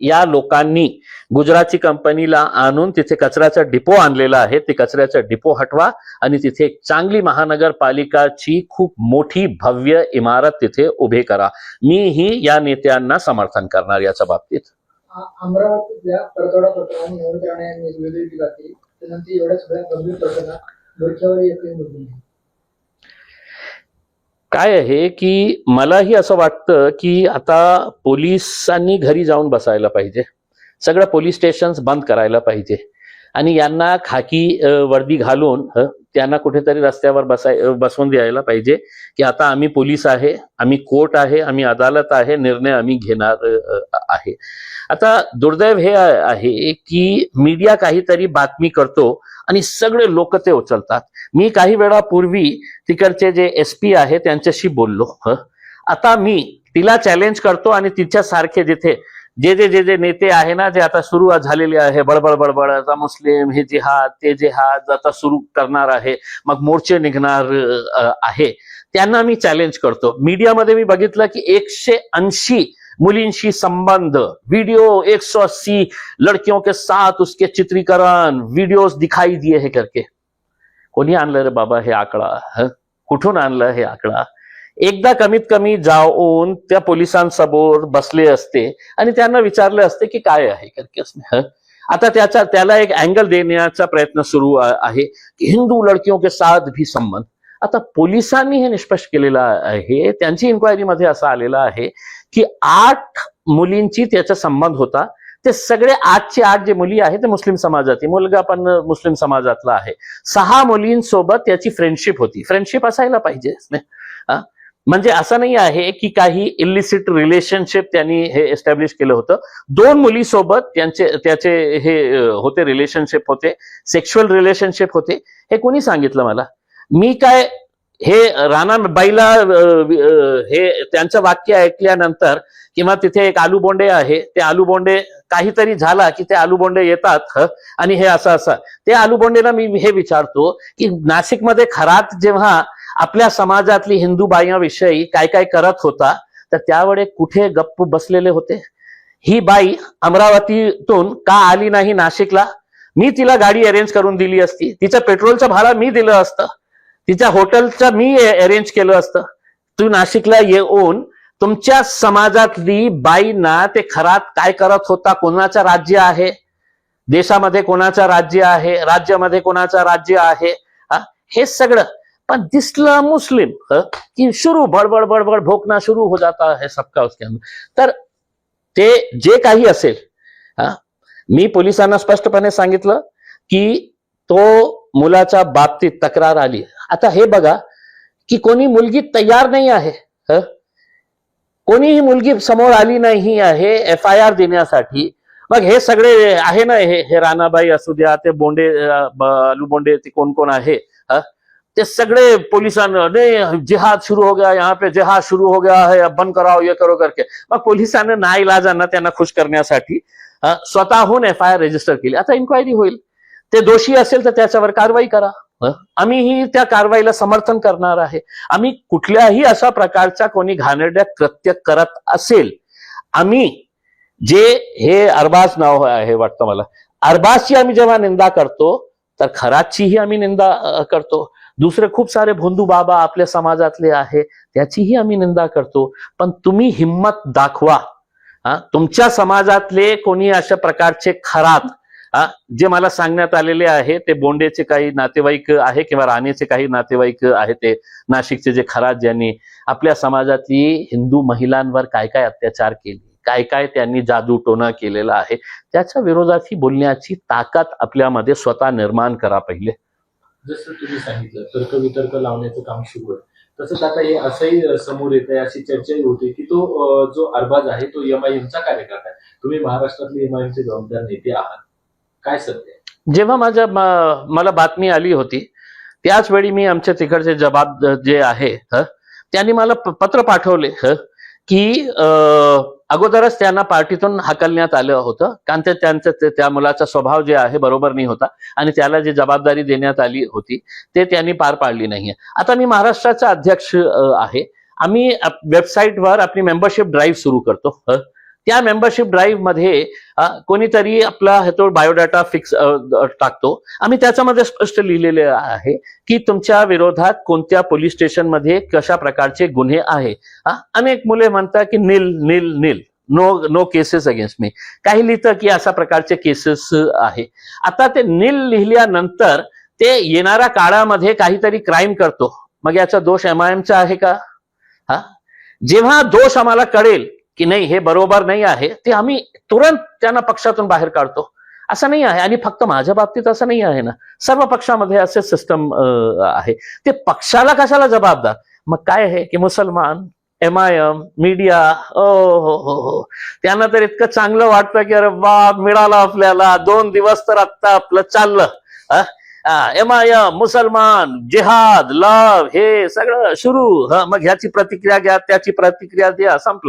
या लोकांनी गुजराती कंपनीला आणून तिथे कचऱ्याचा डिपो आणलेला आहे, ते कचऱ्याचा डिपो हटवा आणि तिथे एक चांगली महानगरपालिकाची खूप मोठी भव्य इमारत तिथे उभी करा. मीही या नेत्यांना समर्थन करणार याच्या बाबतीत. अमरावतीतल्या परतोडा प्रकरणात निवडणूक राणे निर्विवाद दिली जाते, त्यानंतर एवढ्या सगळ्या गंभीर प्रकरणात डोक्यावर एकही मुद्दा नाही. काय आहे की मलाही असं वाटतं की आता पोलिसांनी घरी जाऊन बसायला पाहिजे, सगळं पोलीस स्टेशन बंद करायला पाहिजे आणि यांना खाकी वर्दी घालून त्यांना कुठेतरी रस्त्यावर बसवून द्यायला पाहिजे की आता आम्ही पोलीस आहे, आम्ही कोर्ट आहे, आम्ही अदालत आहे, निर्णय आम्ही घेणार आहे. आता दुर्दैव हे आहे की मीडिया काहीतरी बातमी करतो आणि सगळे लोक ते उचलतात. मी काही वेळापूर्वी तिकडचे जे SP आहे त्यांच्याशी बोललो. आता मी तिला चॅलेंज करतो आणि तिच्यासारखे जिथे जे नेते आहे ना, जे आता सुरू झालेले आहे बडबड बडबड, आता मुस्लिम हे जिहाद ते जिहाद आता सुरू करणार आहे, मग मोर्चे निघणार आहे, त्यांना मी चॅलेंज करतो. मीडियामध्ये मी बघितलं की 180 मुलींशी संबंध व्हिडिओ, 180 लड़कियों के साथ उसके चित्रीकरण वीडियोस दिखाई दिए है करके. कोणी आणलं रे बाबा हे आकडा? कुठून आणलं हे आकडा? एकदा कमीत कमी जाऊन त्या पोलिसांसमोर बसले असते आणि त्यांना विचारले असते की काय आहे करके. आता त्याला एक अँगल देण्याचा प्रयत्न सुरू आहे की हिंदू लड़कियों के साथ भी संबंध. आता पोलिसांनी हे निष्पष्ट केलेलं आहे, त्यांची इन्क्वायरीमध्ये असं आलेलं आहे की 8 मुलींची त्याचा संबंध होता. ते सगळे 8चे 8 जे मुली आहेत ते मुस्लिम समाजातील, मुलगा पण मुस्लिम समाजातला आहे. 6 मुलींसोबत त्याची फ्रेंडशिप होती. फ्रेंडशिप असायला पाहिजे. म्हणजे असं नाही आहे की काही इलिसिट रिलेशनशिप त्यांनी हे एस्टॅब्लिश केलं होतं. 2 मुलीसोबत त्याचे हे होते, रिलेशनशिप होते, सेक्शुअल रिलेशनशिप होते. हे कोणी सांगितलं मला? मी काय हे राणाबाईला हे त्यांचं वाक्य ऐकल्यानंतर, किंवा तिथे एक आलूबोंडे आहे, ते आलूबोंडे काहीतरी झाला की ते आलूबोंडे येतात आणि हे असं ते आलूबोंडेला मी हे विचारतो की नाशिकमध्ये खरात जेव्हा आपल्या समाजातली हिंदू बाईंविषयी काय काय करत होता तर त्यावेळे कुठे गप्प बसलेले होते? ही बाई अमरावतीतून का आली नाही नाशिकला? मी तिला गाडी अरेंज करून दिली असती, तिचं पेट्रोलचं भाडं मी दिलं असतं, तिच्या हॉटेलचं मी अरेंज केलं असतं. तू नाशिकला येऊन तुमच्या समाजातली बाईंना ते खरात काय करत होता, कोणाचं राज्य आहे, देशामध्ये कोणाचं राज्य आहे, राज्यामध्ये कोणाचं राज्य आहे, हे सगळं. पण दिसला मुस्लिम की शुरू बडबड बडबड भोकना शुरू हो जाता है सबका उसके अंदर. तर ते जे काही असेल, मी पोलिसांना स्पष्टपणे सांगितलं की तो मुलाच्या बाबतीत तक्रार आली. आता हे बघा की कोणी मुलगी तयार नाही आहे, कोणीही मुलगी समोर आली नाही आहे FIR देण्यासाठी. मग हे सगळे आहे ना, हे राणाबाई असू द्या, ते बोंडे आलूबोंडे, ते कोण कोण आहे, ते सगळे पोलिसांना जिहाद शुरू हो गया, यहाँ पे जिहाद शुरू हो गया है, अब बंद कराओ, ये करो करके. मग पोलिसांना नाईलाजांना त्यांना खुश करण्यासाठी स्वतःहून FIR रजिस्टर केली. आता इन्क्वायरी होईल, ते दोषी असेल तर त्याच्यावर कारवाई करा. आम्हीही त्या कारवाईला समर्थन करणार आहे. आम्ही कुठल्याही अशा प्रकारच्या कोणी घाणेरड्या कृत्य करत असेल, आम्ही जे हे अरबाज नाव आहे वाटतं मला, अरबाजची आम्ही जेव्हा निंदा करतो तर खरातचीही आम्ही निंदा करतो. दुसरे खूप सारे भोंदू बाबा आपल्या समाजातले आहे त्याचीही आम्ही निंदा करतो. पण तुम्ही हिम्मत दाखवा, तुमच्या समाजातले कोणी अशा प्रकारचे खरात, जे मला सांगण्यात आलेले आहे ते बोंडेचे काही नातेवाईक आहे किंवा राणेचे काही नातेवाईक आहे, ते नाशिकचे जे खरात, ज्यांनी आपल्या समाजातली हिंदू महिलांवर काय काय अत्याचार केले, काय काय त्यांनी जादू टोना केलेला आहे, त्याच्या विरोधात ही बोलण्याची ताकद आपल्यामध्ये स्वतः निर्माण करा पहिले. जसं तुम्ही सांगितलं तर्कवितर्क लावण्याचं काम सुरू आहे, तसंच आता हे असंही समोर येत आहे, अशी चर्चाही होते की तो जो अरबाज आहे तो MIMचा कार्यकर्ता आहे. तुम्ही महाराष्ट्रातले MIMचे जबाबदार नेते आहात, काय सत्य? जेव्हा मला बातमी आली होती त्याच वेळी मी आमच्या तिकडचे जबाब जे आहे त्यांनी मला पत्र पाठवले की अगोदरच त्यांना पार्टीतून हाकलण्यात आलं होतं, कारण त्या मुलाचा स्वभाव जे आहे बरोबर नाही होता आणि त्याला जी जबाबदारी देण्यात आली होती ते त्यांनी पार पाडली नाहीये. आता मी महाराष्ट्राचा अध्यक्ष आहे, आम्ही वेबसाईटवर आपली मेंबरशिप ड्राईव्ह सुरू करतो. त्या मेंबरशिप ड्राईव्ह मध्ये कोणीतरी आपला तो बायोडाटा फिक्स टाकतो. आम्ही त्याच्यामध्ये स्पष्ट लिहिलेले आहे की तुमच्या विरोधात कोणत्या पोलीस स्टेशनमध्ये कशा प्रकारचे गुन्हे आहे. अनेक मुले म्हणतात की नील नील नील, नो केसेस अगेन्स्ट मी. काही लिहितं की अशा प्रकारचे केसेस आहे. आता ते नील लिहिल्यानंतर ते येणाऱ्या काळामध्ये काहीतरी क्राईम करतो, मग याचा दोष MIMचा आहे का? जेव्हा दोष आम्हाला कळेल की नाही हे बरोबर नाही आहे, ते आम्ही तुरंत त्यांना पक्षातून बाहेर काढतो. असं नाही आहे, आणि फक्त माझ्या बाबतीत असं नाही आहे ना, सर्व पक्षामध्ये असे सिस्टम आहे. ते पक्षाला कशाला जबाबदार? मग काय आहे की मुसलमान, MIM, मीडिया, हो, त्यांना तर इतकं चांगलं वाटतं की अरे वा, मिळालं आपल्याला 2 दिवस तर आत्ता आपलं चाललं. MIM, मुसलमान, जिहाद, लव, हे सगळं सुरू. मग ह्याची प्रतिक्रिया घ्या, त्याची प्रतिक्रिया द्या, संपलं.